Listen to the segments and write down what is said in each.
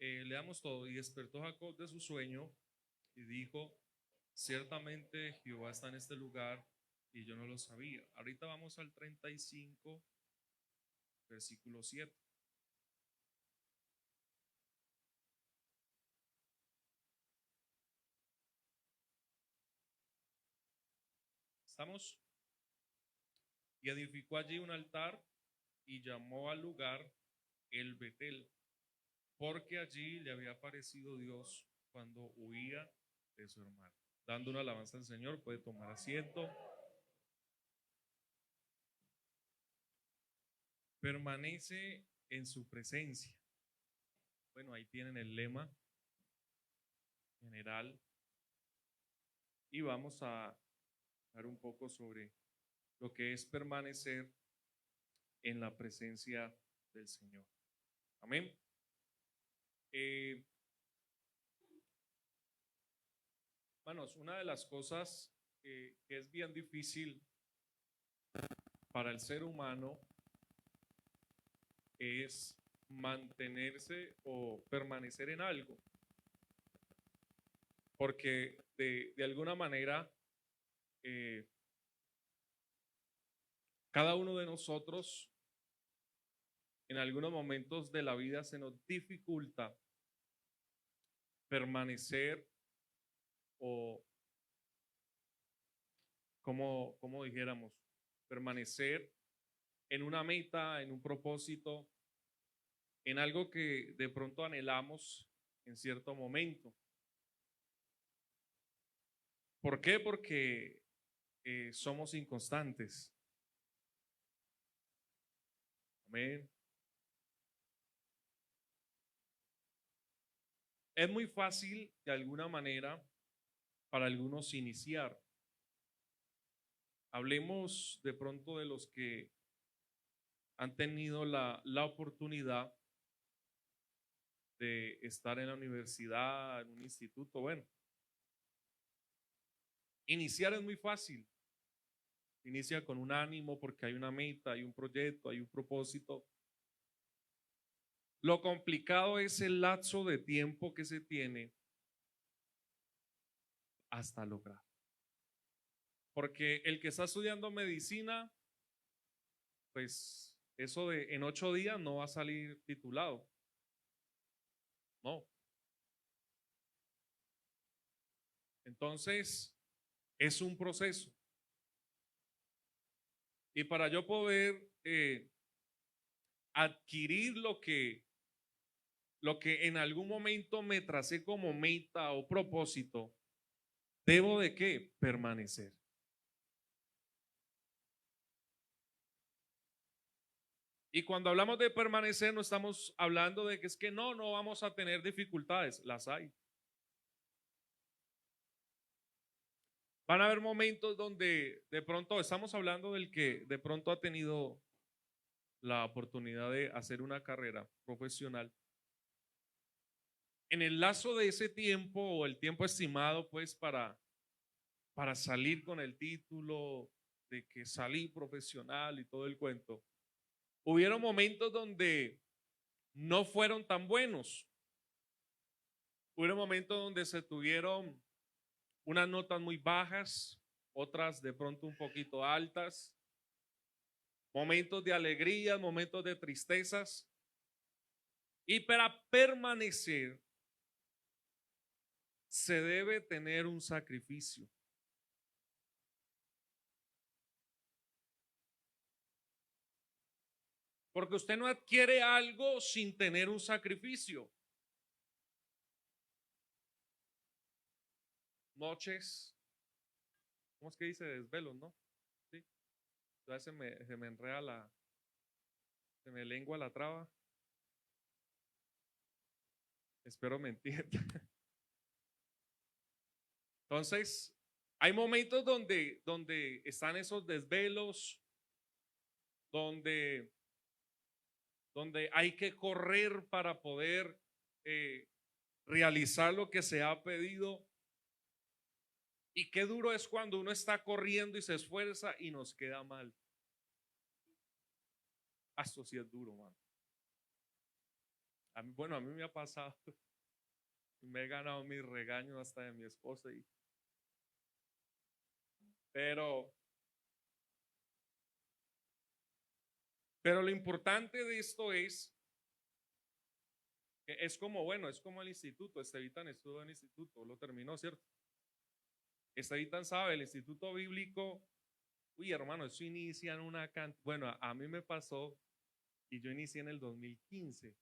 Leamos todo. Y despertó Jacob de su sueño y dijo, ciertamente Jehová está en este lugar y yo no lo sabía. Ahorita vamos al 35, versículo 7. ¿Estamos? Y edificó allí un altar y llamó al lugar el Betel, porque allí le había aparecido Dios cuando huía de su hermano. Dando una alabanza al Señor, puede tomar asiento. Permanece en su presencia. Bueno, ahí tienen el lema general y vamos a hablar un poco sobre lo que es permanecer en la presencia del Señor. Amén. Hermanos, una de las cosas que es bien difícil para el ser humano es mantenerse o permanecer en algo, porque de alguna manera cada uno de nosotros en algunos momentos de la vida se nos dificulta permanecer o como dijéramos, permanecer en una meta, en un propósito, en algo que de pronto anhelamos en cierto momento. ¿Por qué? Porque somos inconstantes. Amén. Es muy fácil de alguna manera para algunos iniciar. Hablemos de pronto de los que han tenido la oportunidad de estar en la universidad, en un instituto. Bueno, iniciar es muy fácil. Inicia con un ánimo porque hay una meta, hay un proyecto, hay un propósito. Lo complicado es el lapso de tiempo que se tiene hasta lograr. Porque el que está estudiando medicina, pues eso de en 8 días no va a salir titulado. No. Entonces, es un proceso. Y para yo poder adquirir lo que en algún momento me tracé como meta o propósito, debo de qué? Permanecer. Y cuando hablamos de permanecer, no estamos hablando de que es que no vamos a tener dificultades, las hay. Van a haber momentos donde de pronto estamos hablando del que de pronto ha tenido la oportunidad de hacer una carrera profesional. En el lazo de ese tiempo o el tiempo estimado pues para salir con el título de que salí profesional y todo el cuento, hubieron momentos donde no fueron tan buenos. Hubieron momentos donde se tuvieron unas notas muy bajas, otras de pronto un poquito altas, momentos de alegría, momentos de tristezas. Y para permanecer se debe tener un sacrificio. Porque usted no adquiere algo sin tener un sacrificio. Noches, ¿cómo es que dice? Desvelos, ¿no? Sí. A veces se me enreda se me lengua la traba. Espero me entienda. Entonces, hay momentos donde están esos desvelos, donde hay que correr para poder realizar lo que se ha pedido. Y qué duro es cuando uno está corriendo y se esfuerza y nos queda mal. Esto sí es duro, man. Bueno, a mí me ha pasado. Me he ganado mis regaños hasta de mi esposa. Pero lo importante de esto es que es como, bueno, es como el instituto. Estevitan estuvo en el instituto, lo terminó, ¿cierto? Estevitan sabe, el instituto bíblico, uy, hermano, eso inicia en una cantidad. Bueno, a mí me pasó y yo inicié en el 2015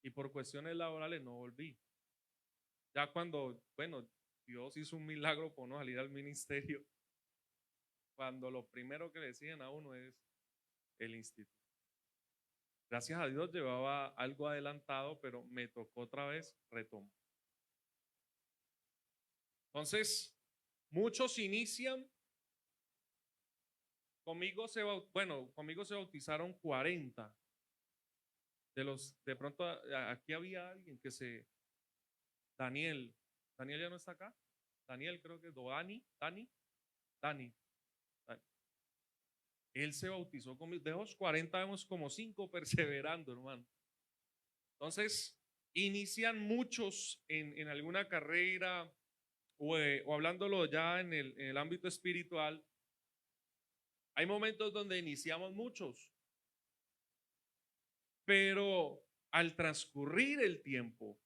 y por cuestiones laborales no volví. Ya cuando, bueno, Dios hizo un milagro por no salir al ministerio, cuando lo primero que le decían a uno es el instituto. Gracias a Dios llevaba algo adelantado, pero me tocó otra vez retomar. Entonces, muchos inician. Conmigo se bautizaron 40. De pronto aquí había alguien Daniel ya no está acá. Daniel creo que Dani. Él se bautizó conmigo. De los 40 vemos como 5 perseverando, hermano. Entonces, inician muchos en alguna carrera o hablándolo ya en el ámbito espiritual. Hay momentos donde iniciamos muchos, pero al transcurrir el tiempo,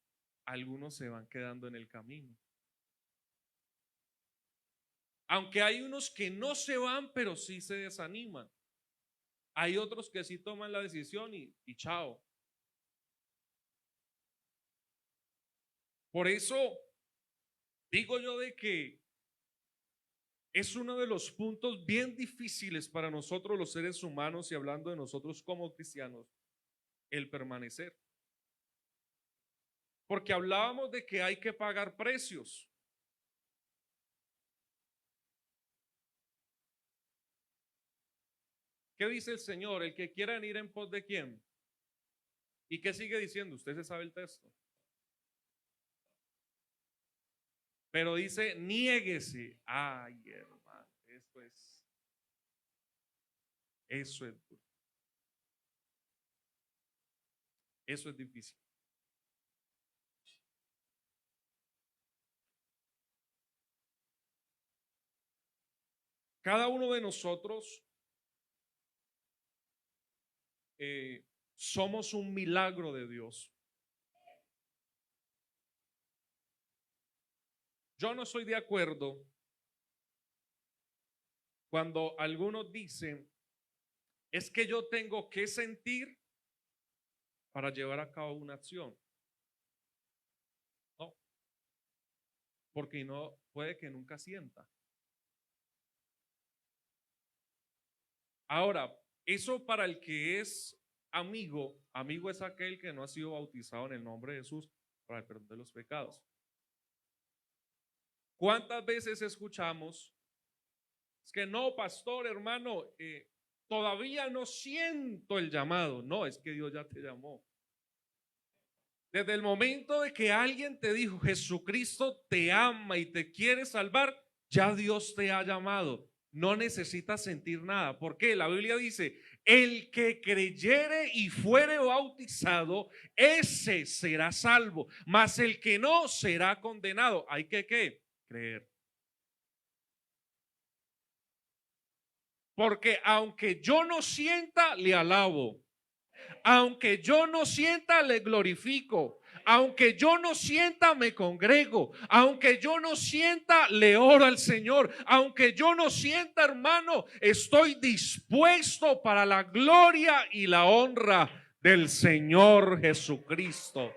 algunos se van quedando en el camino. Aunque hay unos que no se van, pero sí se desaniman. Hay otros que sí toman la decisión y chao. Por eso digo yo de que es uno de los puntos bien difíciles para nosotros los seres humanos y hablando de nosotros como cristianos, el permanecer. Porque hablábamos de que hay que pagar precios. ¿Qué dice el Señor? El que quiera ir en pos de quién. ¿Y qué sigue diciendo? Usted se sabe el texto. Pero dice, niéguese. Ay, hermano, eso es duro. Eso es difícil. Cada uno de nosotros somos un milagro de Dios. Yo no estoy de acuerdo cuando algunos dicen, es que yo tengo que sentir para llevar a cabo una acción. No, porque no puede que nunca sienta. Ahora, eso para el que es amigo es aquel que no ha sido bautizado en el nombre de Jesús para el perdón de los pecados. ¿Cuántas veces escuchamos? Es que no, pastor, hermano, todavía no siento el llamado. No, es que Dios ya te llamó. Desde el momento de que alguien te dijo, Jesucristo te ama y te quiere salvar, ya Dios te ha llamado. No necesitas sentir nada. ¿Por qué? La Biblia dice, el que creyere y fuere bautizado, ese será salvo, mas el que no será condenado. Hay que ¿qué? Creer. Porque aunque yo no sienta, le alabo. Aunque yo no sienta, le glorifico. Aunque yo no sienta, me congrego. Aunque yo no sienta, le oro al Señor. Aunque yo no sienta, hermano, estoy dispuesto para la gloria y la honra del Señor Jesucristo.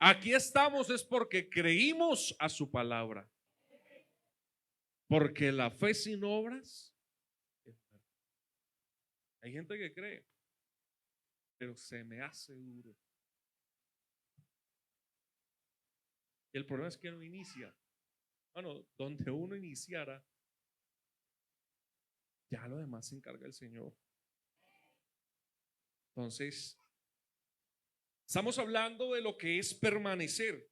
Aquí estamos es porque creímos a su palabra. Porque la fe sin obras. Hay gente que cree, pero se me hace duro. Y el problema es que no inicia. Bueno, donde uno iniciara, ya lo demás se encarga el Señor. Entonces, estamos hablando de lo que es permanecer.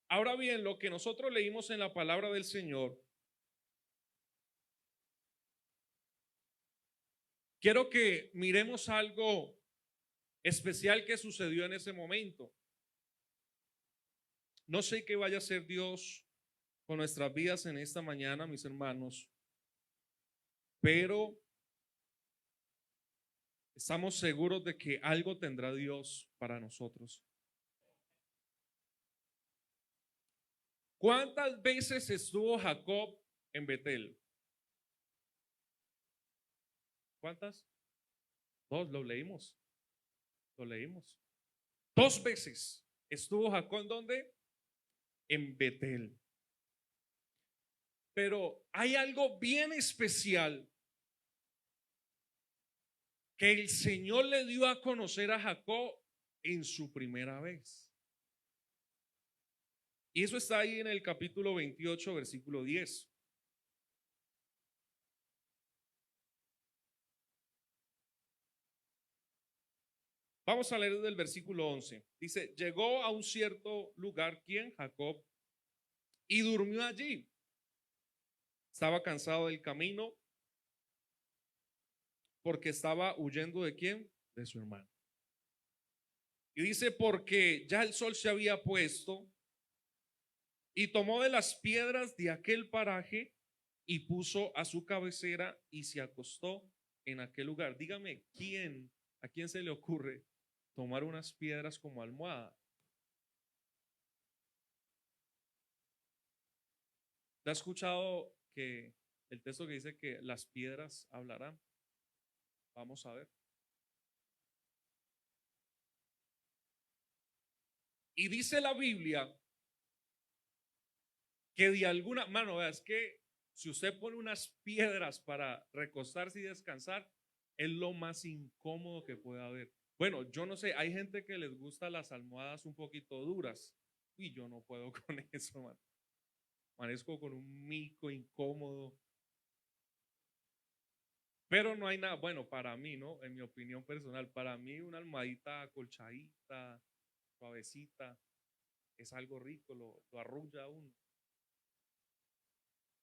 Ahora bien, lo que nosotros leímos en la palabra del Señor quiero que miremos algo especial que sucedió en ese momento. No sé qué vaya a hacer Dios con nuestras vidas en esta mañana, mis hermanos, pero estamos seguros de que algo tendrá Dios para nosotros. ¿Cuántas veces estuvo Jacob en Betel? ¿Cuántas? Dos, lo leímos. Lo leímos. 2 veces estuvo Jacob, ¿en dónde? En Betel. Pero hay algo bien especial que el Señor le dio a conocer a Jacob en su primera vez. Y eso está ahí en el capítulo 28, versículo 10. Vamos a leer desde el versículo 11. Dice, llegó a un cierto lugar, ¿quién? Jacob, y durmió allí. Estaba cansado del camino porque estaba huyendo ¿de quién? De su hermano. Y dice, porque ya el sol se había puesto, y tomó de las piedras de aquel paraje y puso a su cabecera y se acostó en aquel lugar. Dígame, ¿a quién se le ocurre tomar unas piedras como almohada? ¿Te has escuchado que el texto que dice que las piedras hablarán? Vamos a ver. Y dice la Biblia que de alguna mano, es que si usted pone unas piedras para recostarse y descansar, es lo más incómodo que puede haber. Bueno, yo no sé, hay gente que les gusta las almohadas un poquito duras y yo no puedo con eso, man. Amanezco con un mico incómodo. Pero no hay nada, bueno, para mí, ¿no? En mi opinión personal, para mí una almohadita acolchadita, suavecita, es algo rico, lo arrulla a uno.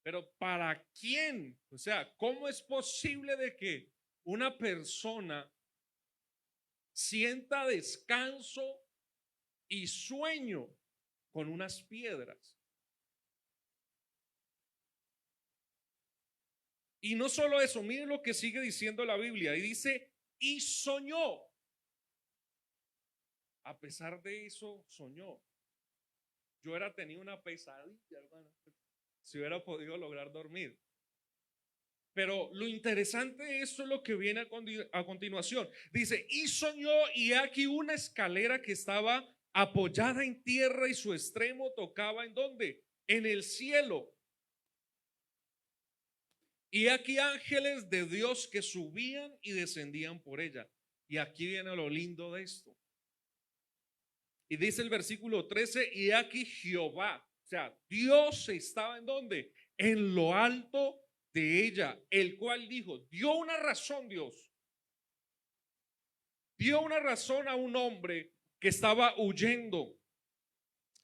Pero ¿para quién? O sea, ¿cómo es posible de que una persona sienta descanso y sueño con unas piedras? Y no solo eso, miren lo que sigue diciendo la Biblia. Y dice, y soñó. A pesar de eso, soñó. Yo era tenido una pesadilla, hermano, si hubiera podido lograr dormir. Pero lo interesante de esto es lo que viene a continuación. Dice, y soñó, y aquí una escalera que estaba apoyada en tierra y su extremo tocaba ¿en dónde? En el cielo. Y aquí ángeles de Dios que subían y descendían por ella. Y aquí viene lo lindo de esto. Y dice el versículo 13, y aquí Jehová, o sea, Dios estaba ¿en dónde? En lo alto de ella, el cual dijo, dio una razón Dios. Dio una razón a un hombre que estaba huyendo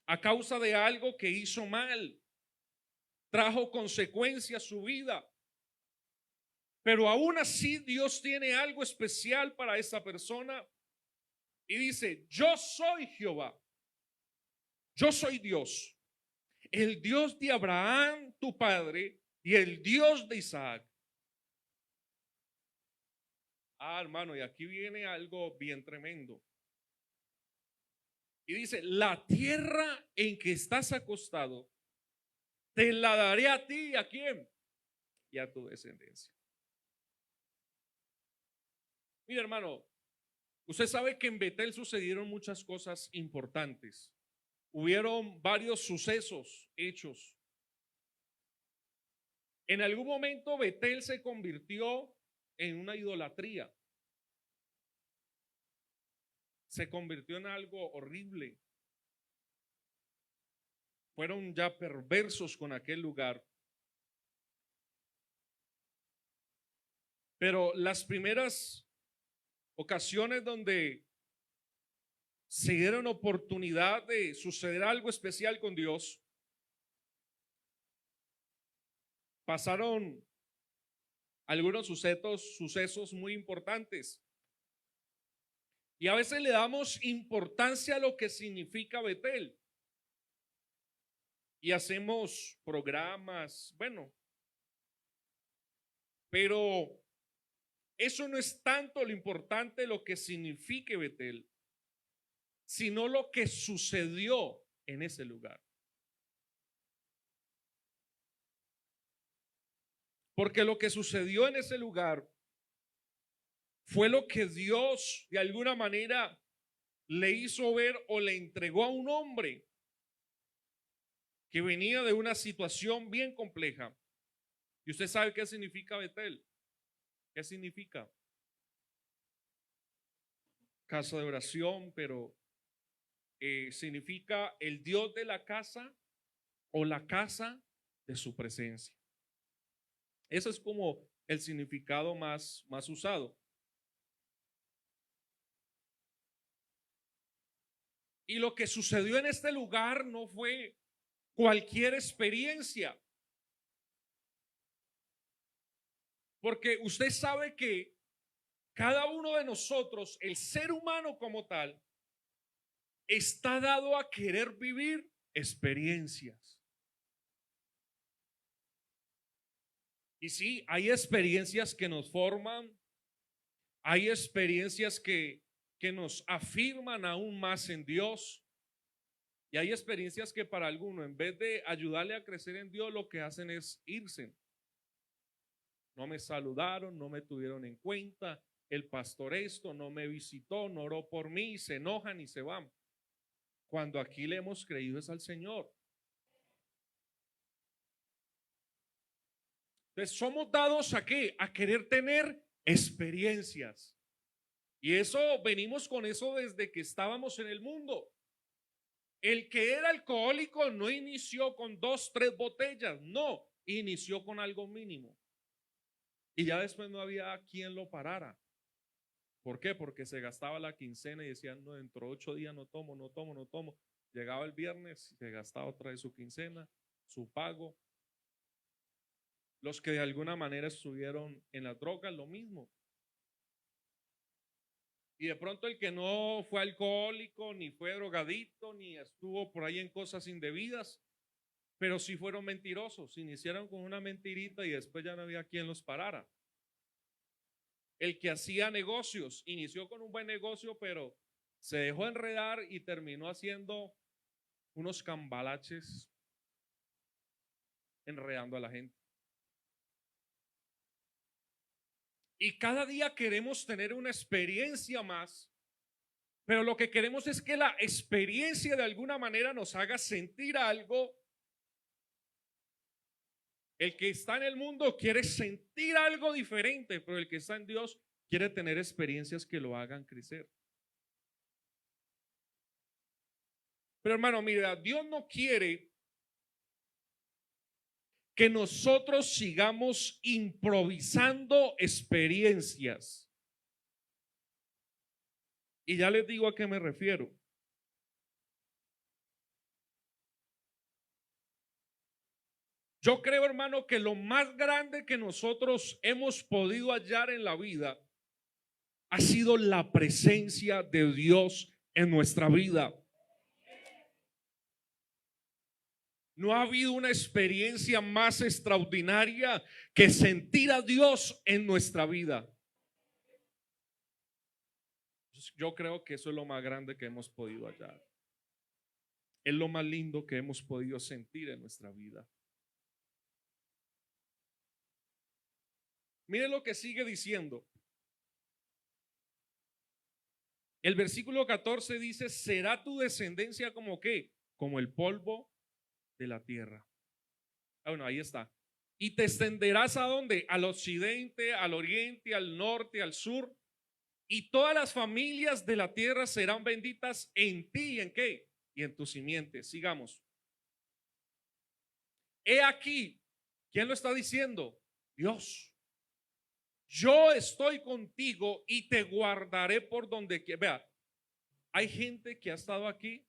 a causa de algo que hizo mal. Trajo consecuencias a su vida. Pero aún así Dios tiene algo especial para esa persona. Y dice, yo soy Jehová. Yo soy Dios. El Dios de Abraham, tu padre, y el Dios de Isaac. Ah, hermano, y aquí viene algo bien tremendo. Y dice, la tierra en que estás acostado, te la daré a ti, ¿a quién? Y a tu descendencia. Mira, hermano, usted sabe que en Betel sucedieron muchas cosas importantes. Hubieron varios sucesos hechos. En algún momento Betel se convirtió en una idolatría. Se convirtió en algo horrible. Fueron ya perversos con aquel lugar. Pero las primeras ocasiones donde se dieron oportunidad de suceder algo especial con Dios, pasaron algunos sucesos muy importantes. Y a veces le damos importancia a lo que significa Betel. Y hacemos programas, bueno, pero eso no es tanto lo importante lo que signifique Betel, sino lo que sucedió en ese lugar. Porque lo que sucedió en ese lugar fue lo que Dios de alguna manera le hizo ver o le entregó a un hombre que venía de una situación bien compleja. Y usted sabe qué significa Betel. ¿Qué significa? Casa de oración, pero significa el Dios de la casa o la casa de su presencia. Eso es como el significado más usado. Y lo que sucedió en este lugar no fue cualquier experiencia. Porque usted sabe que cada uno de nosotros, el ser humano como tal, está dado a querer vivir experiencias. Y sí, hay experiencias que nos forman, hay experiencias que nos afirman aún más en Dios. Y hay experiencias que para alguno, en vez de ayudarle a crecer en Dios, lo que hacen es irse. No me saludaron, no me tuvieron en cuenta, el pastor esto no me visitó, no oró por mí, y se enojan y se van. Cuando aquí le hemos creído es al Señor. Entonces somos dados ¿a qué? A querer tener experiencias. Y eso venimos con eso desde que estábamos en el mundo. El que era alcohólico no inició con 2, 3 botellas, no, inició con algo mínimo. Y ya después no había quien lo parara. ¿Por qué? Porque se gastaba la quincena y decían, no, dentro de 8 días no tomo. Llegaba el viernes, se gastaba otra vez su quincena, su pago. Los que de alguna manera estuvieron en las drogas, lo mismo. Y de pronto el que no fue alcohólico, ni fue drogadicto, ni estuvo por ahí en cosas indebidas, pero sí fueron mentirosos, iniciaron con una mentirita y después ya no había quien los parara. El que hacía negocios, inició con un buen negocio, pero se dejó enredar y terminó haciendo unos cambalaches, enredando a la gente. Y cada día queremos tener una experiencia más, pero lo que queremos es que la experiencia de alguna manera nos haga sentir algo. El que está en el mundo quiere sentir algo diferente, pero el que está en Dios quiere tener experiencias que lo hagan crecer. Pero hermano, mira, Dios no quiere que nosotros sigamos improvisando experiencias. Y ya les digo a qué me refiero. Yo creo, hermano, que lo más grande que nosotros hemos podido hallar en la vida ha sido la presencia de Dios en nuestra vida. No ha habido una experiencia más extraordinaria que sentir a Dios en nuestra vida. Yo creo que eso es lo más grande que hemos podido hallar. Es lo más lindo que hemos podido sentir en nuestra vida. Mire lo que sigue diciendo. El versículo 14 dice, ¿será tu descendencia como qué? Como el polvo de la tierra. Bueno, ahí está. Y te extenderás ¿a dónde? Al occidente, al oriente, al norte, al sur. Y todas las familias de la tierra serán benditas en ti. ¿En qué? Y en tu simiente. Sigamos. He aquí. ¿Quién lo está diciendo? Dios. Yo estoy contigo y te guardaré por donde quiera. Vea, hay gente que ha estado aquí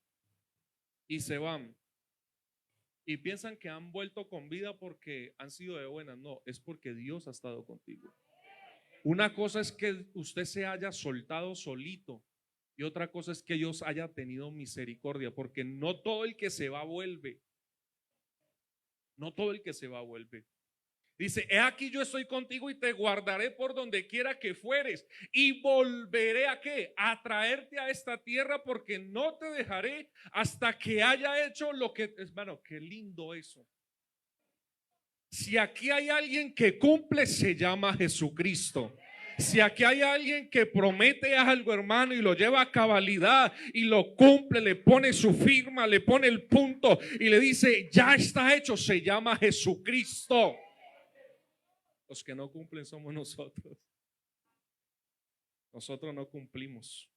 y se van. y piensan que han vuelto con vida porque han sido de buenas. No, es porque Dios ha estado contigo. Una cosa es que usted se haya soltado solito y otra cosa es que Dios haya tenido misericordia, porque no todo el que se va vuelve. No todo el que se va vuelve. Dice, he aquí yo estoy contigo y te guardaré por donde quiera que fueres y volveré ¿a qué? A traerte a esta tierra, porque no te dejaré hasta que haya hecho lo que, hermano, qué lindo eso. Si aquí hay alguien que cumple, se llama Jesucristo. Si aquí hay alguien que promete algo, hermano, y lo lleva a cabalidad y lo cumple, le pone su firma, le pone el punto y le dice, ya está hecho, se llama Jesucristo. Los que no cumplen somos nosotros. Nosotros no cumplimos.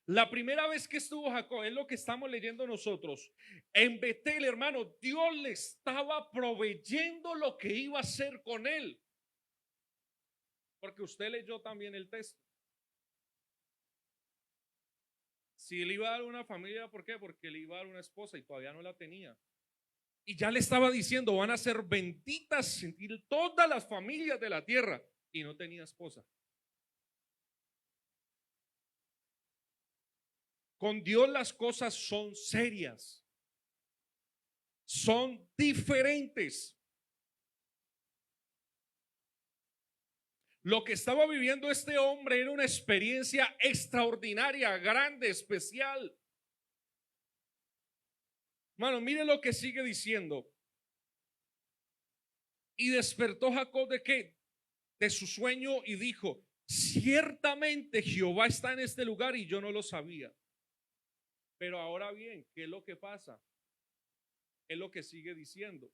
La primera vez que estuvo Jacob, es lo que estamos leyendo nosotros, en Betel, hermano, Dios le estaba proveyendo lo que iba a hacer con él. Porque usted leyó también el texto. Si le iba a dar una familia, ¿por qué? Porque le iba a dar una esposa y todavía no la tenía. Y ya le estaba diciendo, van a ser benditas todas las familias de la tierra. Y no tenía esposa. Con Dios las cosas son serias, son diferentes. Lo que estaba viviendo este hombre era una experiencia extraordinaria, grande, especial. Hermano, mire lo que sigue diciendo. Y despertó Jacob ¿de qué? De su sueño y dijo, ciertamente Jehová está en este lugar y yo no lo sabía. Pero ahora bien, ¿qué es lo que pasa? Es lo que sigue diciendo.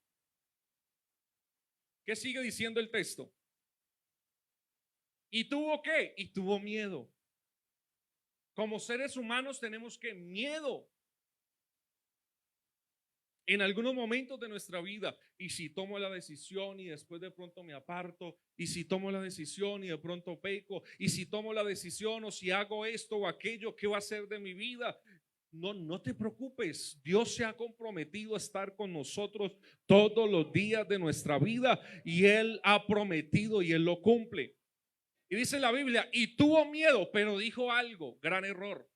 ¿Qué sigue diciendo el texto? ¿Y tuvo qué? Y tuvo miedo. Como seres humanos tenemos que miedo en algunos momentos de nuestra vida. Y si tomo la decisión y después de pronto me aparto, y si tomo la decisión y de pronto peco, y si tomo la decisión o si hago esto o aquello, ¿qué va a ser de mi vida? No te preocupes, Dios se ha comprometido a estar con nosotros todos los días de nuestra vida y Él ha prometido y Él lo cumple. Y dice la Biblia, y tuvo miedo, pero dijo algo, gran error.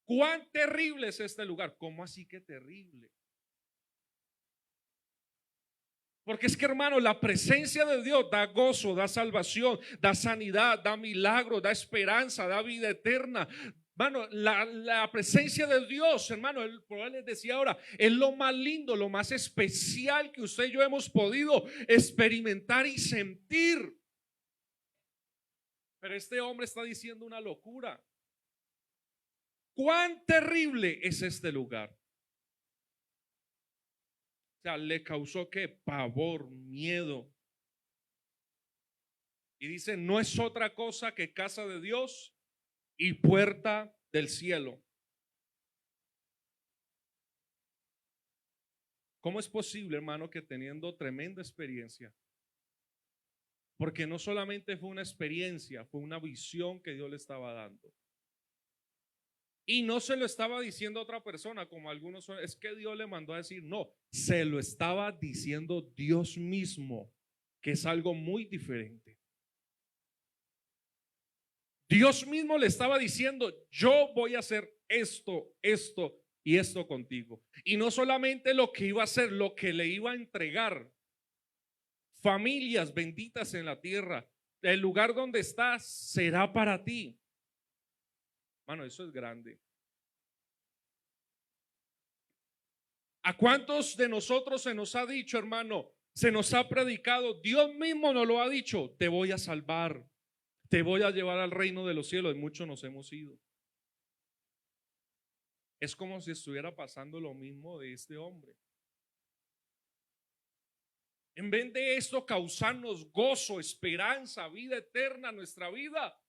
¿Cuán terrible es este lugar? ¿Cómo así que terrible? Porque es que, hermano, la presencia de Dios da gozo, da salvación, da sanidad, da milagro, da esperanza, da vida eterna. Hermano, la presencia de Dios, hermano, él les decía ahora, es lo más lindo, lo más especial que usted y yo hemos podido experimentar y sentir. Pero este hombre está diciendo una locura. ¿Cuán terrible es este lugar? O sea, le causó ¿qué? Pavor, miedo. Y dice, no es otra cosa que casa de Dios y puerta del cielo. ¿Cómo es posible, hermano, que teniendo tremenda experiencia? Porque no solamente fue una experiencia, fue una visión que Dios le estaba dando. Y no se lo estaba diciendo a otra persona, como algunos son, es que Dios le mandó a decir, no, se lo estaba diciendo Dios mismo, que es algo muy diferente. Dios mismo le estaba diciendo, yo voy a hacer esto, esto y esto contigo. Y no solamente lo que iba a hacer, lo que le iba a entregar. Familias benditas en la tierra. El lugar donde estás será para ti. Mano, eso es grande. ¿A cuántos de nosotros se nos ha dicho, hermano? Se nos ha predicado, Dios mismo nos lo ha dicho, te voy a salvar, te voy a llevar al reino de los cielos. Y muchos nos hemos ido. Es como si estuviera pasando lo mismo de este hombre. En vez de esto causarnos gozo, esperanza, vida eterna, nuestra vida,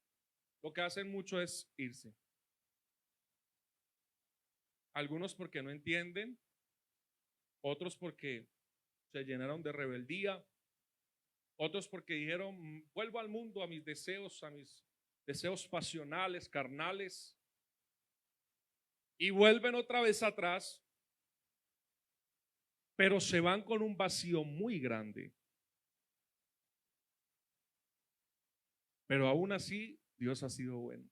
lo que hacen mucho es irse. Algunos porque no entienden, otros porque se llenaron de rebeldía, otros porque dijeron, vuelvo al mundo, a mis deseos pasionales, carnales, y vuelven otra vez atrás pero se van con un vacío muy grande. Pero aún así, Dios ha sido bueno.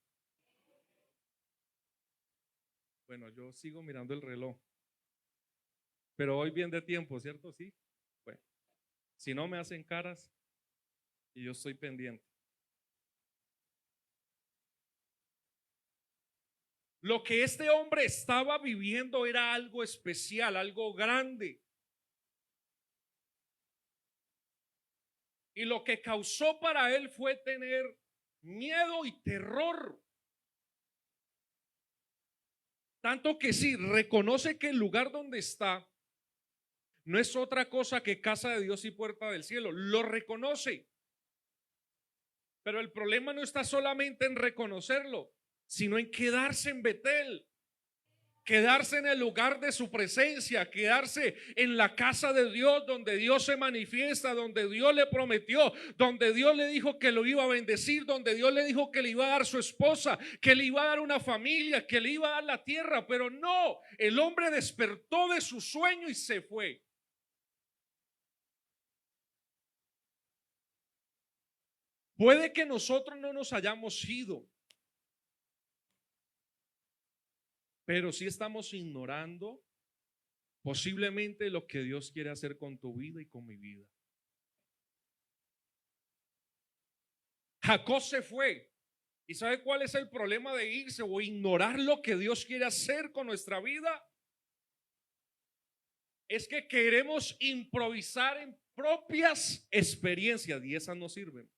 Bueno, yo sigo mirando el reloj, pero voy bien de tiempo, ¿cierto? Sí. Bueno, si no me hacen caras y yo estoy pendiente. Lo que este hombre estaba viviendo era algo especial, algo grande. Y lo que causó para él fue tener miedo y terror. Tanto que sí, reconoce que el lugar donde está no es otra cosa que casa de Dios y puerta del cielo. Lo reconoce. Pero el problema no está solamente en reconocerlo, sino en quedarse en Betel. Quedarse en el lugar de su presencia, quedarse en la casa de Dios, donde Dios se manifiesta, donde Dios le prometió, donde Dios le dijo que lo iba a bendecir, donde Dios le dijo que le iba a dar su esposa, que le iba a dar una familia, que le iba a dar la tierra. Pero no, el hombre despertó de su sueño y se fue. Puede que nosotros no nos hayamos ido, pero sí estamos ignorando posiblemente lo que Dios quiere hacer con tu vida y con mi vida. Jacob se fue. ¿Y sabe cuál es el problema de irse o ignorar lo que Dios quiere hacer con nuestra vida? Es que queremos improvisar en propias experiencias y esas no sirven.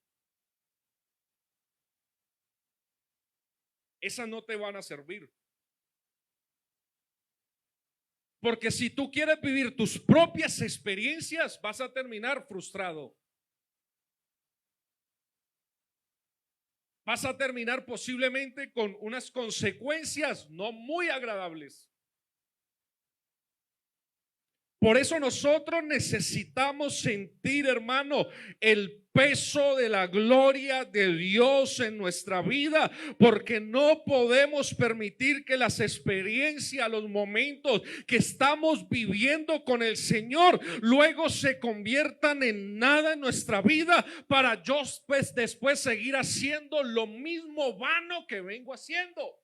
Esas no te van a servir. Porque si tú quieres vivir tus propias experiencias, vas a terminar frustrado. Vas a terminar posiblemente con unas consecuencias no muy agradables. Por eso nosotros necesitamos sentir, hermano, el peso de la gloria de Dios en nuestra vida, porque no podemos permitir que las experiencias, los momentos que estamos viviendo con el Señor, luego se conviertan en nada en nuestra vida para yo pues, después seguir haciendo lo mismo vano que vengo haciendo.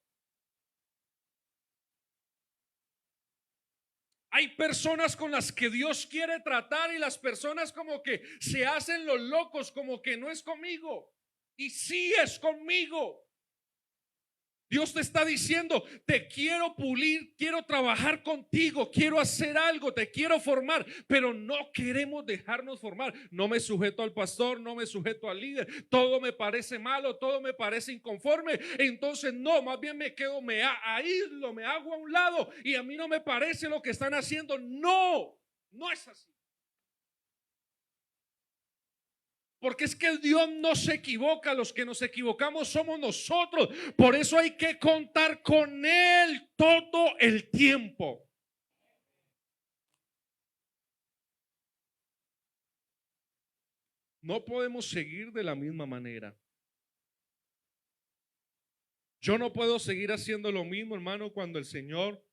Hay personas con las que Dios quiere tratar y las personas como que se hacen los locos, como que no es conmigo. Y sí es conmigo. Dios te está diciendo, te quiero pulir, quiero trabajar contigo, quiero hacer algo, te quiero formar, pero no queremos dejarnos formar. No me sujeto al pastor, no me sujeto al líder, todo me parece malo, todo me parece inconforme. Entonces no, más bien me quedo, me aíslo, me hago a un lado y a mí no me parece lo que están haciendo. No, no es así. Porque es que Dios no se equivoca, los que nos equivocamos somos nosotros. Por eso hay que contar con Él todo el tiempo. No podemos seguir de la misma manera. Yo no puedo seguir haciendo lo mismo, hermano, cuando el Señor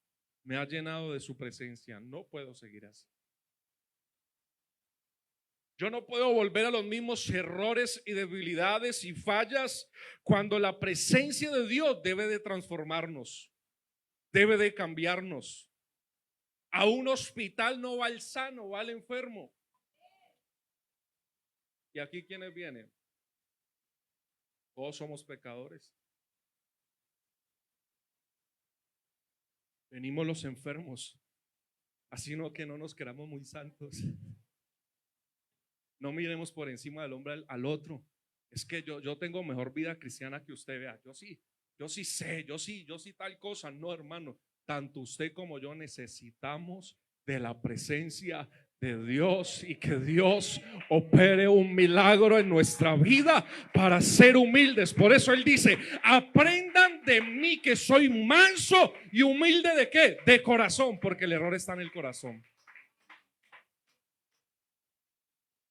me ha llenado de su presencia. No puedo seguir así. Yo no puedo volver a los mismos errores y debilidades y fallas cuando la presencia de Dios debe de transformarnos, debe de cambiarnos. A un hospital no va el sano, va el enfermo. ¿Y aquí quiénes vienen? Todos somos pecadores. Venimos los enfermos, así no que no nos queramos muy santos. No miremos por encima del hombre al otro. Es que yo tengo mejor vida cristiana que usted, vea. Yo sí sé, yo sí tal cosa. No, hermano, tanto usted como yo necesitamos de la presencia de Dios y que Dios opere un milagro en nuestra vida para ser humildes. Por eso Él dice, aprendan de mí que soy manso y humilde. ¿De qué? De corazón, porque el error está en el corazón.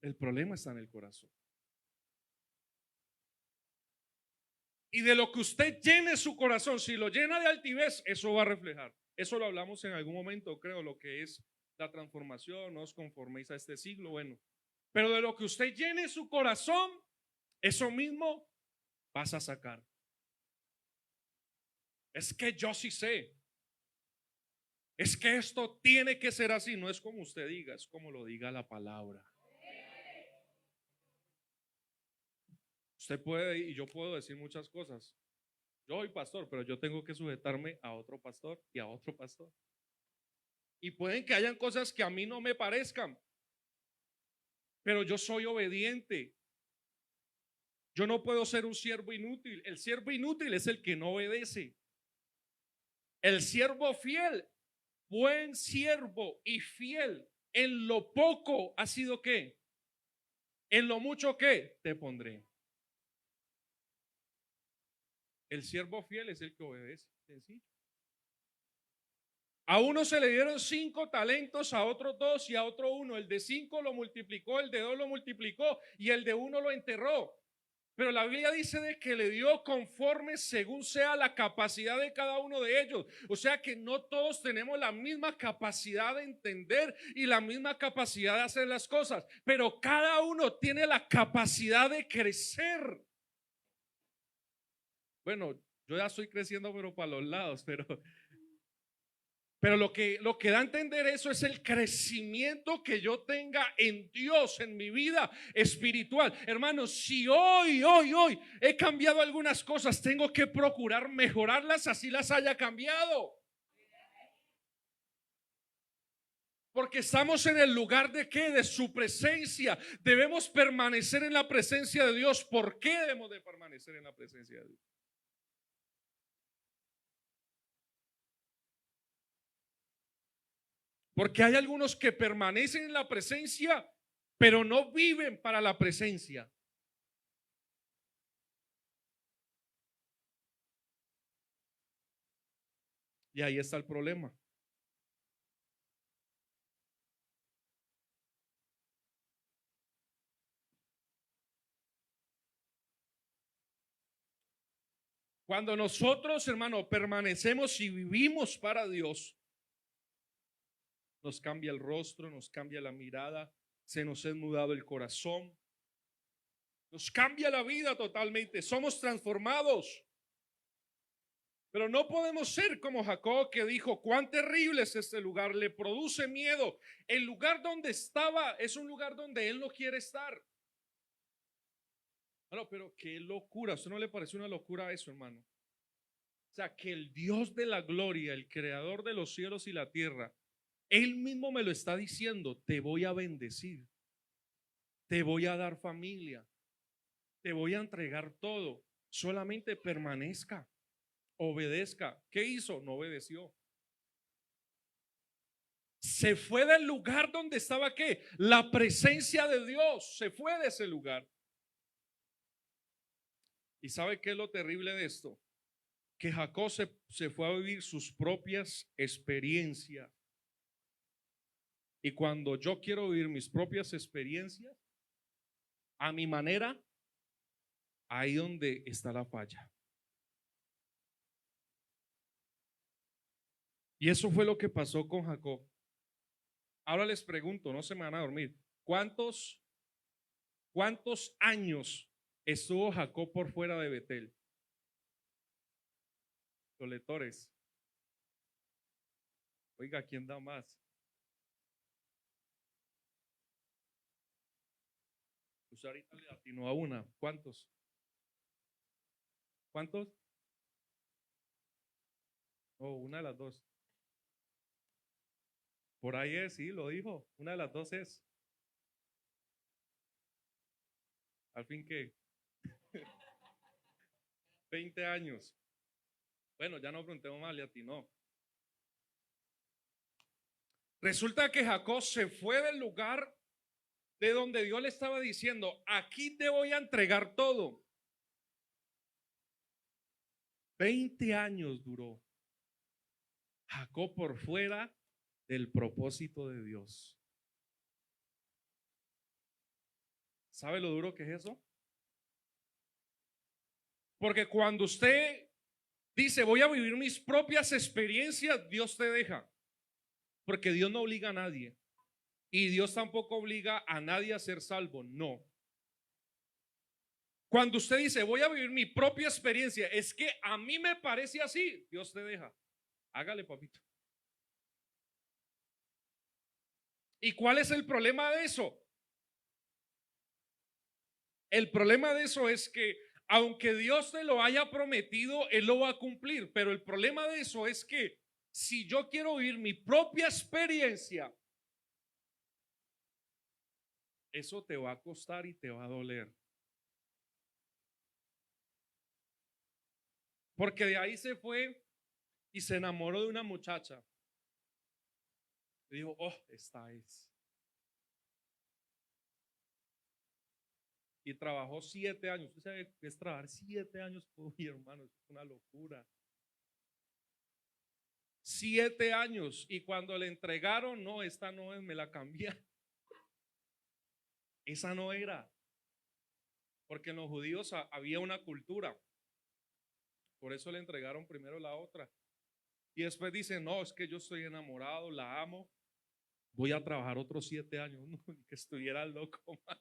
El problema está en el corazón. Y de lo que usted llene su corazón, si lo llena de altivez, eso va a reflejar. Eso lo hablamos en algún momento, creo, lo que es la transformación, no os conforméis a este siglo, bueno. Pero de lo que usted llene su corazón, eso mismo vas a sacar. Es que yo sí sé. Es que esto tiene que ser así. No es como usted diga, es como lo diga la palabra. Usted puede, y yo puedo decir muchas cosas. Yo soy pastor, pero yo tengo que sujetarme a otro pastor y a otro pastor. Y pueden que hayan cosas que a mí no me parezcan, pero yo soy obediente. Yo no puedo ser un siervo inútil. El siervo inútil es el que no obedece. El siervo fiel, buen siervo y fiel, en lo poco ha sido ¿qué? En lo mucho ¿qué? Te pondré. El siervo fiel es el que obedece. Sencillo. A uno se le dieron 5 talentos, a otro 2 y a otro 1. El de 5 lo multiplicó, el de 2 lo multiplicó y el de 1 lo enterró. Pero la Biblia dice de que le dio conforme según sea la capacidad de cada uno de ellos. O sea que no todos tenemos la misma capacidad de entender y la misma capacidad de hacer las cosas, pero cada uno tiene la capacidad de crecer. Bueno, yo ya estoy creciendo, pero para los lados, pero lo que da a entender eso es el crecimiento que yo tenga en Dios, en mi vida espiritual. Hermanos, si hoy he cambiado algunas cosas, tengo que procurar mejorarlas así las haya cambiado. Porque estamos en el lugar de ¿qué? De su presencia. Debemos permanecer en la presencia de Dios. ¿Por qué debemos de permanecer en la presencia de Dios? Porque hay algunos que permanecen en la presencia, pero no viven para la presencia. Y ahí está el problema. Cuando nosotros, hermano, permanecemos y vivimos para Dios, nos cambia el rostro, nos cambia la mirada, se nos ha mudado el corazón, nos cambia la vida totalmente, somos transformados. Pero no podemos ser como Jacob, que dijo: cuán terrible es este lugar, le produce miedo. El lugar donde estaba es un lugar donde él no quiere estar. Bueno, pero qué locura, ¿a usted no le parece una locura eso, hermano? O sea, que el Dios de la gloria, el creador de los cielos y la tierra, él mismo me lo está diciendo: te voy a bendecir, te voy a dar familia, te voy a entregar todo, solamente permanezca, obedezca. ¿Qué hizo? No obedeció. Se fue del lugar donde estaba ¿qué? La presencia de Dios. Se fue de ese lugar. ¿Y sabe qué es lo terrible de esto? Que Jacob se fue a vivir sus propias experiencias. Y cuando yo quiero vivir mis propias experiencias a mi manera, ahí donde está la falla. Y eso fue lo que pasó con Jacob. Ahora les pregunto, no se me van a dormir. ¿Cuántos años estuvo Jacob por fuera de Betel? Los lectores. Oiga, ¿quién da más? Usted ahorita le atinó a una. ¿Cuántos? ¿Cuántos? Oh, una de las dos. Por ahí es, sí, lo dijo. Una de las dos es. Al fin que 20 años. Bueno, ya no preguntemos más, le atinó. Resulta que Jacob se fue del lugar de donde Dios le estaba diciendo: aquí te voy a entregar todo. 20 años duró Jacob por fuera del propósito de Dios. ¿Sabe lo duro que es eso? Porque cuando usted dice: voy a vivir mis propias experiencias, Dios te deja. Porque Dios no obliga a nadie. Y Dios tampoco obliga a nadie a ser salvo. No. Cuando usted dice, voy a vivir mi propia experiencia, es que a mí me parece así, Dios te deja. Hágale, papito. ¿Y cuál es el problema de eso? El problema de eso es que aunque Dios te lo haya prometido, Él lo va a cumplir. Pero el problema de eso es que si yo quiero vivir mi propia experiencia, eso te va a costar y te va a doler. Porque de ahí se fue y se enamoró de una muchacha. Y dijo, oh, esta es. Y trabajó 7 años. ¿Usted sabe qué es trabajar 7 años? Uy, hermano, es una locura. 7 años. Y cuando le entregaron, no, esta no es, me la cambié. Esa no era. Porque en los judíos había una cultura. Por eso le entregaron primero la otra. Y después dice, no, es que yo estoy enamorado, la amo. Voy a trabajar otros 7 años. No, que estuviera loco, man.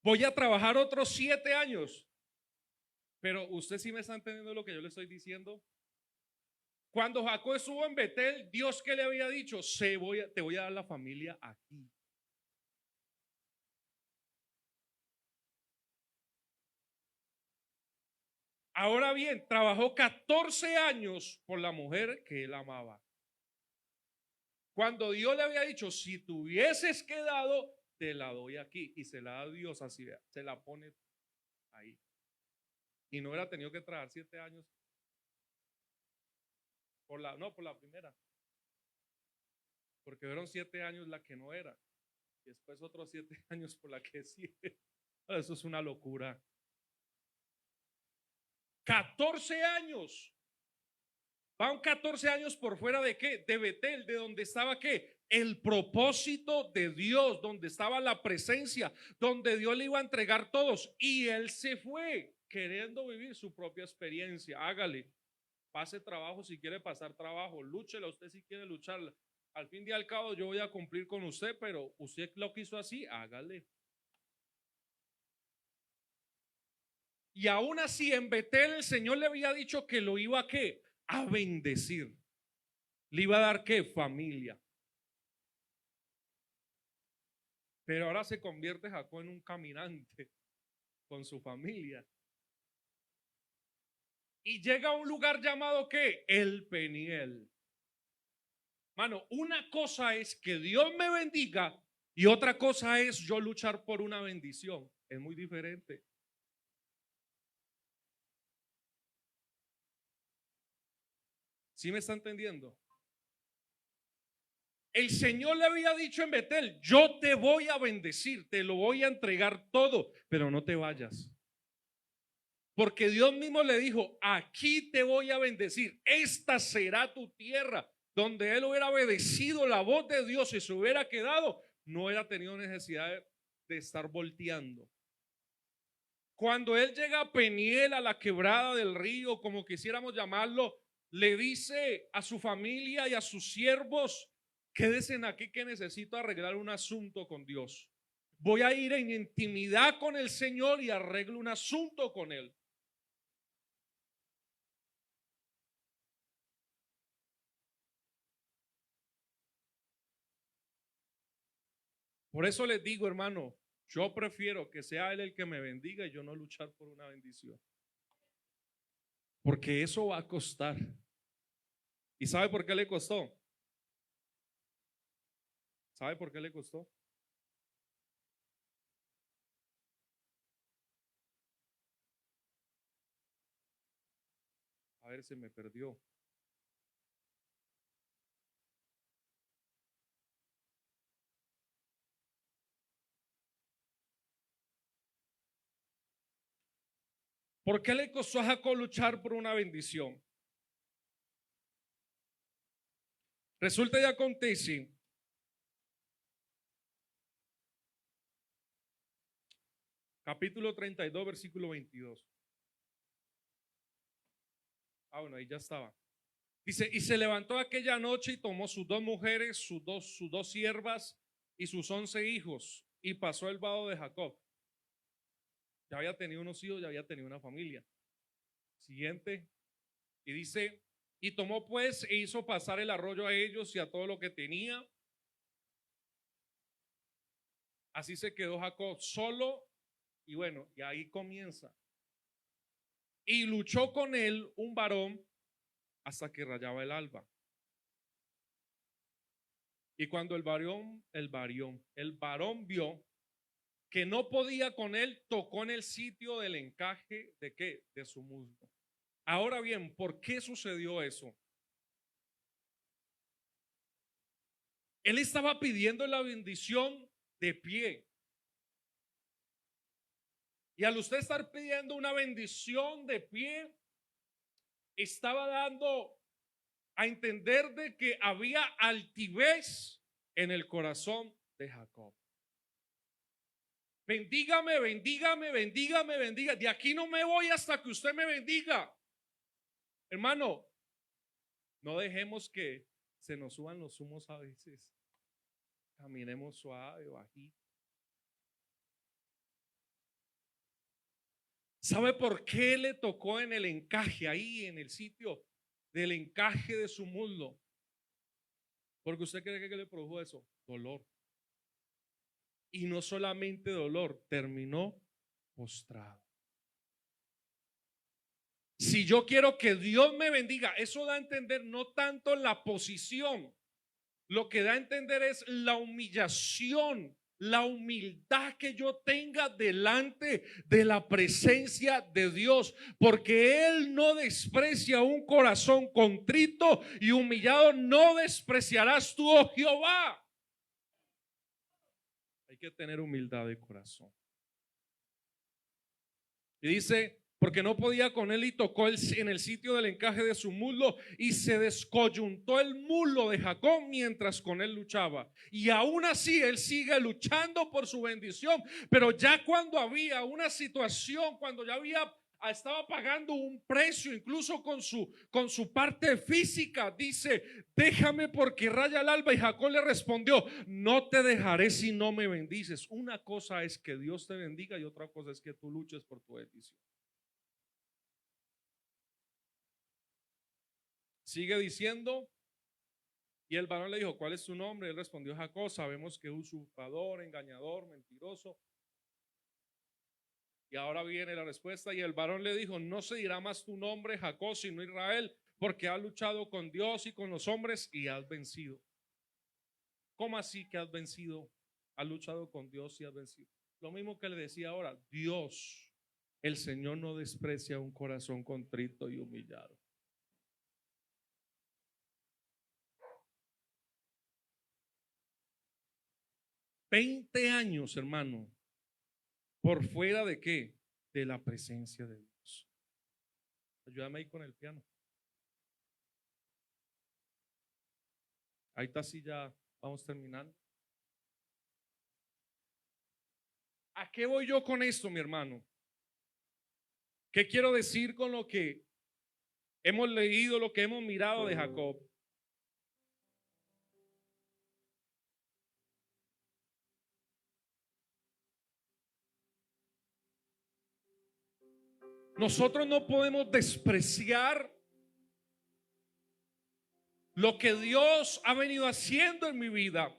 Voy a trabajar otros 7 años. Pero usted sí me está entendiendo lo que yo le estoy diciendo. Cuando Jacob estuvo en Betel, Dios que le había dicho, te voy a dar la familia aquí. Ahora bien, trabajó 14 años por la mujer que él amaba. Cuando Dios le había dicho, si te hubieses quedado, te la doy aquí. Y se la da Dios así, se la pone ahí. Y no hubiera tenido que trabajar 7 años por la primera. Porque fueron 7 años la que no era. Y después otros 7 años por la que sí. Eso es una locura. 14 años. Van 14 años por fuera de qué? De Betel, de donde estaba qué? El propósito de Dios, donde estaba la presencia, donde Dios le iba a entregar todos. Y él se fue queriendo vivir su propia experiencia. Hágale, pase trabajo si quiere pasar trabajo, lúchela usted si quiere lucharla. Al fin y al cabo yo voy a cumplir con usted, pero usted lo quiso así, hágale. Y aún así en Betel el Señor le había dicho que lo iba a qué? A bendecir. Le iba a dar qué? Familia. Pero ahora se convierte Jacob en un caminante con su familia. Y llega a un lugar llamado ¿qué? El Peniel. Mano, una cosa es que Dios me bendiga y otra cosa es yo luchar por una bendición. Es muy diferente. ¿Sí me está entendiendo? El Señor le había dicho en Betel, yo te voy a bendecir, te lo voy a entregar todo, pero no te vayas. Porque Dios mismo le dijo, aquí te voy a bendecir, esta será tu tierra. Donde él hubiera obedecido la voz de Dios y se hubiera quedado, no hubiera tenido necesidad de estar volteando. Cuando él llega a Peniel, a la quebrada del río, como quisiéramos llamarlo, le dice a su familia y a sus siervos, quédense aquí que necesito arreglar un asunto con Dios. Voy a ir en intimidad con el Señor y arreglo un asunto con él. Por eso les digo, hermano, yo prefiero que sea él el que me bendiga y yo no luchar por una bendición. Porque eso va a costar. ¿Y sabe por qué le costó? ¿Sabe por qué le costó? A ver, se me perdió. ¿Por qué le costó a Jacob luchar por una bendición? Resulta y acontece capítulo 32, versículo 22. Ah, bueno, ahí ya estaba. Dice, y se levantó aquella noche y tomó sus 2 mujeres, sus dos siervas y sus 11 hijos, y pasó el vado de Jacob. Ya había tenido unos hijos, ya había tenido una familia. Siguiente. Y dice, y tomó pues e hizo pasar el arroyo a ellos y a todo lo que tenía. Así se quedó Jacob solo, y bueno, y ahí comienza. Y luchó con él un varón hasta que rayaba el alba. Y cuando el varón vio que no podía con él, tocó en el sitio del encaje de qué, de su muslo. Ahora bien, ¿por qué sucedió eso? Él estaba pidiendo la bendición de pie. Y al usted estar pidiendo una bendición de pie, estaba dando a entender de que había altivez en el corazón de Jacob. Bendígame, bendígame, bendígame, bendiga. De aquí no me voy hasta que usted me bendiga. Hermano, no dejemos que se nos suban los humos a veces. Caminemos suave, bajito. ¿Sabe por qué le tocó en el encaje, ahí en el sitio del encaje de su muslo? Porque usted cree que le produjo eso, dolor. Y no solamente dolor, terminó postrado. Si yo quiero que Dios me bendiga, eso da a entender no tanto la posición, lo que da a entender es la humillación, la humildad que yo tenga delante de la presencia de Dios, porque Él no desprecia un corazón contrito y humillado, no despreciarás tú, oh Jehová. Hay que tener humildad de corazón. Y dice, porque no podía con él y tocó en el sitio del encaje de su muslo y se descoyuntó el muslo de Jacob mientras con él luchaba. Y aún así él sigue luchando por su bendición, pero ya cuando había una situación, cuando ya estaba pagando un precio, incluso con su parte física, dice, déjame porque raya el alba. Y Jacob le respondió, no te dejaré si no me bendices. Una cosa es que Dios te bendiga y otra cosa es que tú luches por tu bendición. Sigue diciendo, y el varón le dijo, ¿cuál es su nombre? Él respondió, Jacob. Sabemos que es usurpador, engañador, mentiroso. Y ahora viene la respuesta, y el varón le dijo, no se dirá más tu nombre Jacob, sino Israel, porque has luchado con Dios y con los hombres y has vencido. ¿Cómo así que has vencido? Has luchado con Dios y has vencido. Lo mismo que le decía ahora, Dios, el Señor no desprecia un corazón contrito y humillado. ¿20 años, hermano? ¿Por fuera de qué? De la presencia de Dios. Ayúdame ahí con el piano. Ahí está, sí, ya vamos terminando. ¿A qué voy yo con esto, mi hermano? ¿Qué quiero decir con lo que hemos leído, lo que hemos mirado de Jacob? Nosotros no podemos despreciar lo que Dios ha venido haciendo en mi vida,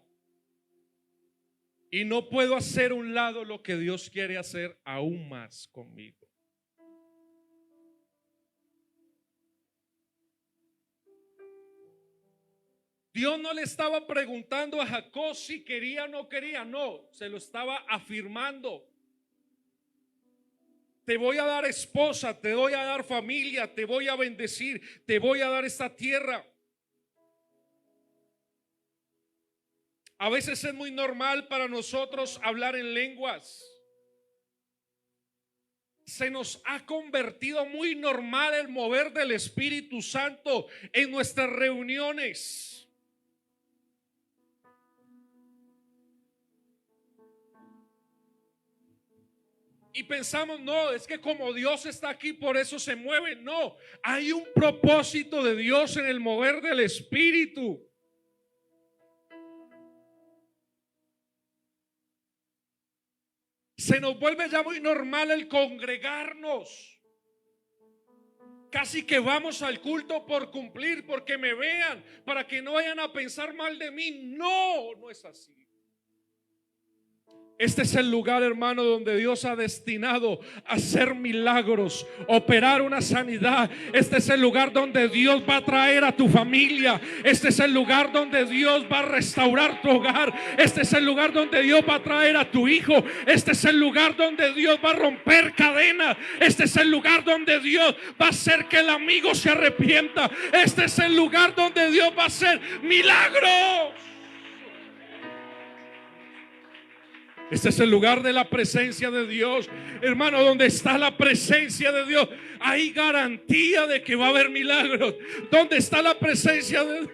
y no puedo hacer a un lado lo que Dios quiere hacer aún más conmigo. Dios no le estaba preguntando a Jacob si quería o no quería, no, se lo estaba afirmando. Te voy a dar esposa, te voy a dar familia, te voy a bendecir, te voy a dar esta tierra. A veces es muy normal para nosotros hablar en lenguas. Se nos ha convertido muy normal el mover del Espíritu Santo en nuestras reuniones. Y pensamos, no, es que como Dios está aquí, por eso se mueve. No, hay un propósito de Dios en el mover del Espíritu. Se nos vuelve ya muy normal el congregarnos. Casi que vamos al culto por cumplir, porque me vean, para que no vayan a pensar mal de mí. No, no es así. Este es el lugar, hermano, donde Dios ha destinado a hacer milagros, operar una sanidad. Este es el lugar donde Dios va a traer a tu familia. Este es el lugar donde Dios va a restaurar tu hogar. Este es el lugar donde Dios va a traer a tu hijo. Este es el lugar donde Dios va a romper cadenas. Este es el lugar donde Dios va a hacer que el amigo se arrepienta. Este es el lugar donde Dios va a hacer milagros. Este es el lugar de la presencia de Dios. Hermano, donde está la presencia de Dios, hay garantía de que va a haber milagros. Donde está la presencia de Dios.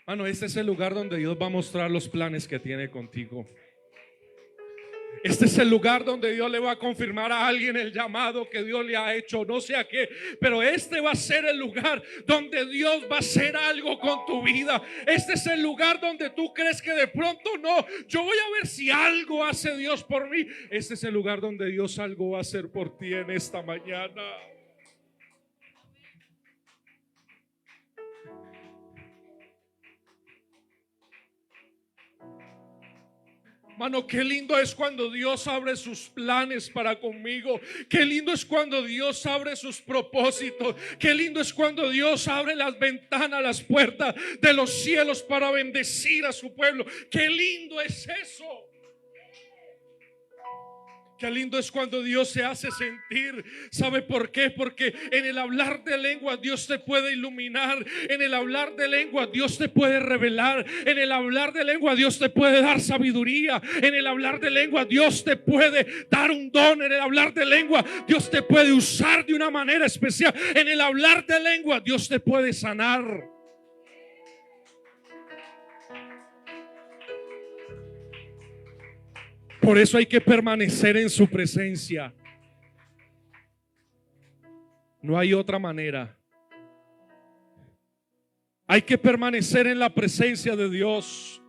Hermano, este es el lugar donde Dios va a mostrar los planes que tiene contigo. Este es el lugar donde Dios le va a confirmar a alguien el llamado que Dios le ha hecho, no sé a qué, pero este va a ser el lugar donde Dios va a hacer algo con tu vida. Este es el lugar donde tú crees que de pronto no, yo voy a ver si algo hace Dios por mí. Este es el lugar donde Dios algo va a hacer por ti en esta mañana. Hermano, qué lindo es cuando Dios abre sus planes para conmigo. Qué lindo es cuando Dios abre sus propósitos. Qué lindo es cuando Dios abre las ventanas, las puertas de los cielos para bendecir a su pueblo. Qué lindo es eso. Qué lindo es cuando Dios se hace sentir. ¿Sabe por qué? Porque en el hablar de lengua Dios te puede iluminar. En el hablar de lengua Dios te puede revelar. En el hablar de lengua Dios te puede dar sabiduría. En el hablar de lengua Dios te puede dar un don. En el hablar de lengua Dios te puede usar de una manera especial. En el hablar de lengua Dios te puede sanar. Por eso hay que permanecer en su presencia. No hay otra manera. Hay que permanecer en la presencia de Dios.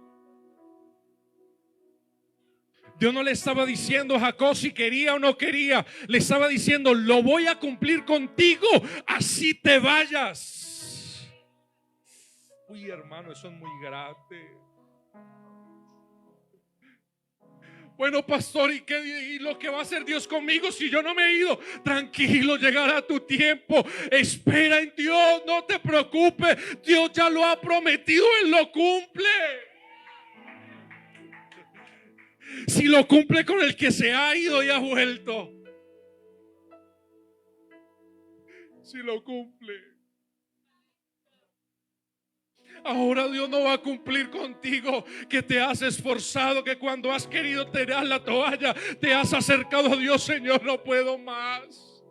Dios no le estaba diciendo a Jacob si quería o no quería. Le estaba diciendo, lo voy a cumplir contigo, así te vayas. Uy, hermano, eso es muy grande. Bueno, pastor, ¿y lo que va a hacer Dios conmigo si yo no me he ido? Tranquilo, llegará tu tiempo. Espera en Dios, no te preocupes. Dios ya lo ha prometido, Él lo cumple. Si lo cumple con el que se ha ido y ha vuelto, si lo cumple. Ahora Dios no va a cumplir contigo, que te has esforzado, que cuando has querido tirar la toalla te has acercado a Dios. Señor, no puedo más.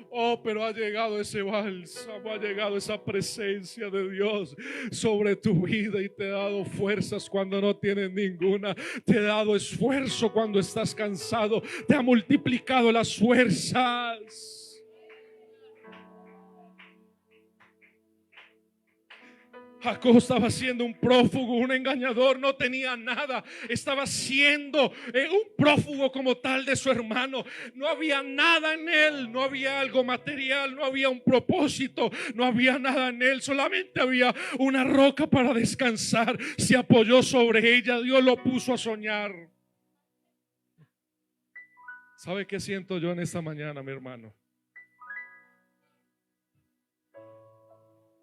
Oh, pero ha llegado ese bálsamo, ha llegado esa presencia de Dios sobre tu vida y te ha dado fuerzas cuando no tienes ninguna. Te ha dado esfuerzo cuando estás cansado. Te ha multiplicado las fuerzas. Jacob estaba siendo un prófugo, un engañador, no tenía nada. Estaba siendo un prófugo como tal de su hermano. No había nada en él, no había algo material, no había un propósito, no había nada en él. Solamente había una roca para descansar. Se apoyó sobre ella, Dios lo puso a soñar. ¿Sabe qué siento yo en esta mañana, mi hermano?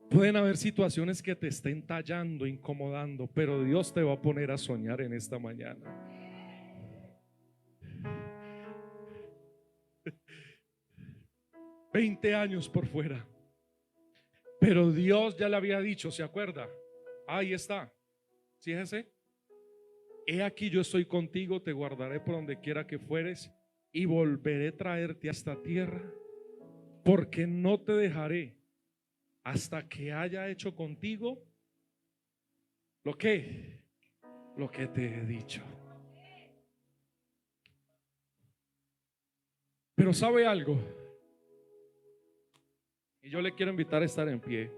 Pueden haber situaciones que te estén tallando, incomodando, pero Dios te va a poner a soñar en esta mañana. $20 años por fuera, pero Dios ya le había dicho, ¿se acuerda? Ahí está. ¿Sí es ese? He aquí yo estoy contigo, te guardaré por donde quiera que fueres y volveré a traerte a esta tierra, porque no te dejaré hasta que haya hecho contigo lo que te he dicho. Pero ¿sabe algo? Y yo le quiero invitar a estar en pie.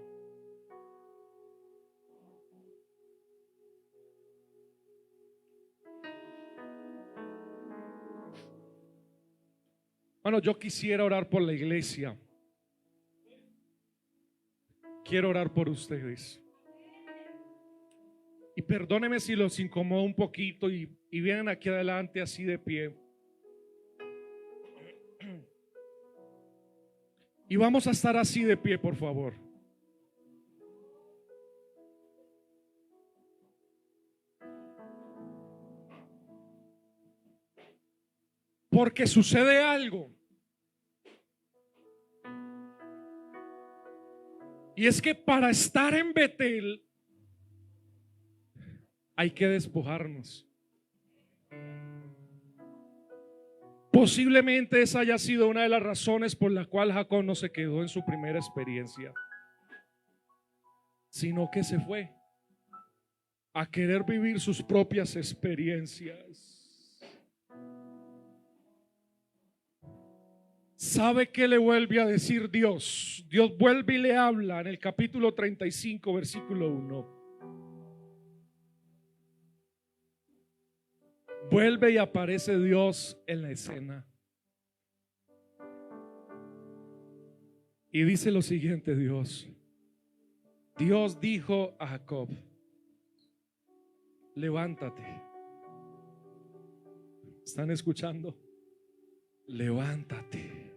Bueno, yo quisiera orar por la iglesia. Quiero orar por ustedes. Y perdónenme si los incomodo un poquito y vienen aquí adelante así de pie. Y vamos a estar así de pie, por favor. Porque sucede algo. Y es que para estar en Betel hay que despojarnos. Posiblemente esa haya sido una de las razones por la cual Jacob no se quedó en su primera experiencia, sino que se fue a querer vivir sus propias experiencias. ¿Sabe qué le vuelve a decir Dios? Dios vuelve y le habla en el capítulo 35, versículo 1. Vuelve y aparece Dios en la escena. Y dice lo siguiente Dios. Dios dijo a Jacob: levántate. ¿Están escuchando? Levántate.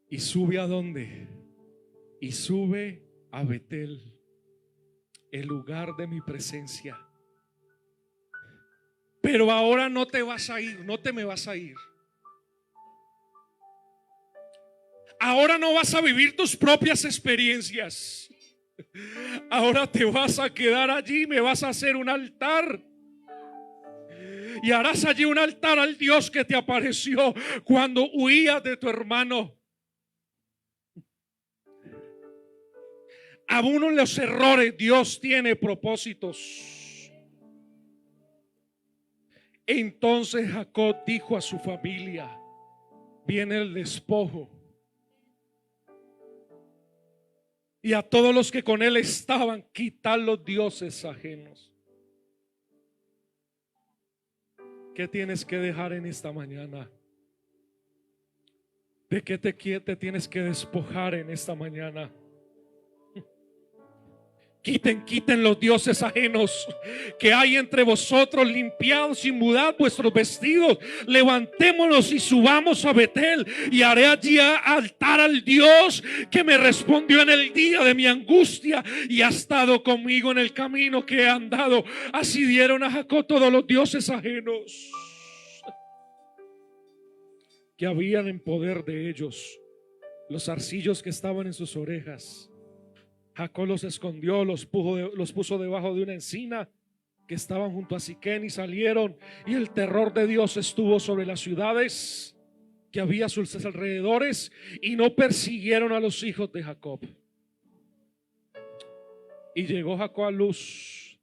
¿Y sube a dónde? Y sube a Betel, el lugar de mi presencia. Pero ahora no te vas a ir, no te me vas a ir. Ahora no vas a vivir tus propias experiencias. Ahora te vas a quedar allí, me vas a hacer un altar. Y harás allí un altar al Dios que te apareció cuando huías de tu hermano. Aún en los errores Dios tiene propósitos. Entonces Jacob dijo a su familia: viene el despojo. Y a todos los que con él estaban, quitar los dioses ajenos. ¿Qué tienes que dejar en esta mañana? ¿De qué te tienes que despojar en esta mañana? Quiten los dioses ajenos que hay entre vosotros, limpiados y mudad vuestros vestidos. Levantémonos y subamos a Betel, y haré allí altar al Dios que me respondió en el día de mi angustia y ha estado conmigo en el camino que he andado. Así dieron a Jacob todos los dioses ajenos que habían en poder de ellos, los zarcillos que estaban en sus orejas. Jacob los escondió, los puso debajo de una encina que estaban junto a Siquén, y salieron, y el terror de Dios estuvo sobre las ciudades que había a sus alrededores, y no persiguieron a los hijos de Jacob. Y llegó Jacob a Luz,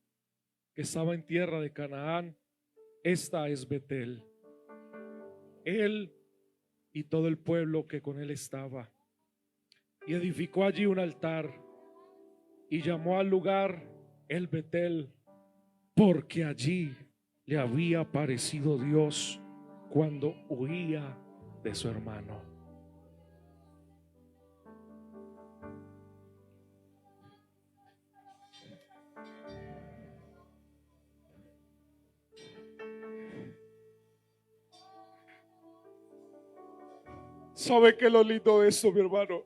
que estaba en tierra de Canaán. Esta es Betel. Él y todo el pueblo que con él estaba, y edificó allí un altar y llamó al lugar el Betel, porque allí le había aparecido Dios cuando huía de su hermano. ¿Sabe qué es lo lindo de esto, mi hermano?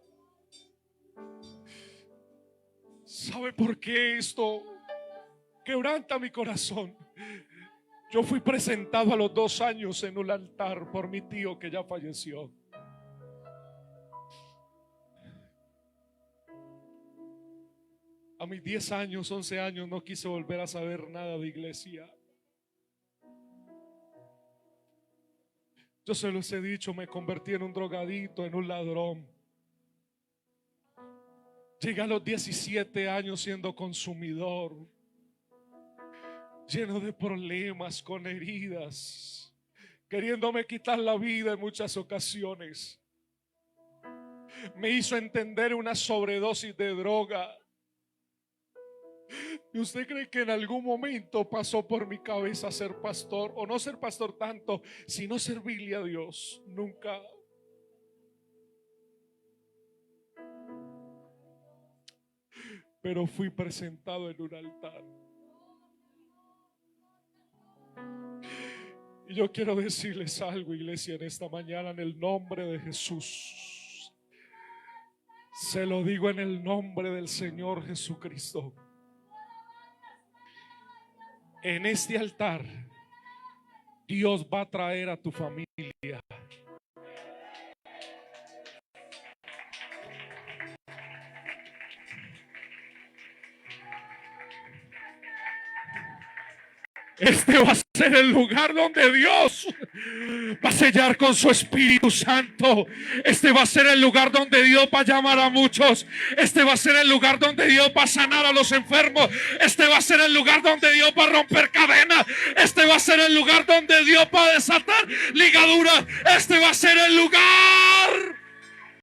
¿Sabe por qué esto quebranta mi corazón? Yo fui presentado a los 2 años en un altar por mi tío que ya falleció. A mis 10 años, 11 años, no quise volver a saber nada de iglesia. Yo se los he dicho, me convertí en un drogadito, en un ladrón. Llegué a los 17 años siendo consumidor, lleno de problemas, con heridas, queriéndome quitar la vida en muchas ocasiones. Me hizo entender una sobredosis de droga. ¿Y usted cree que en algún momento pasó por mi cabeza ser pastor? O no ser pastor tanto, sino servirle a Dios. Nunca. Pero fui presentado en un altar. Y yo quiero decirles algo, iglesia, en esta mañana, en el nombre de Jesús. Se lo digo en el nombre del Señor Jesucristo. En este altar, Dios va a traer a tu familia. Este va a ser el lugar donde Dios va a sellar con su Espíritu Santo. Este va a ser el lugar donde Dios va a llamar a muchos. Este va a ser el lugar donde Dios va a sanar a los enfermos. Este va a ser el lugar donde Dios va a romper cadenas. Este va a ser el lugar donde Dios va a desatar ligaduras. Este va a ser el lugar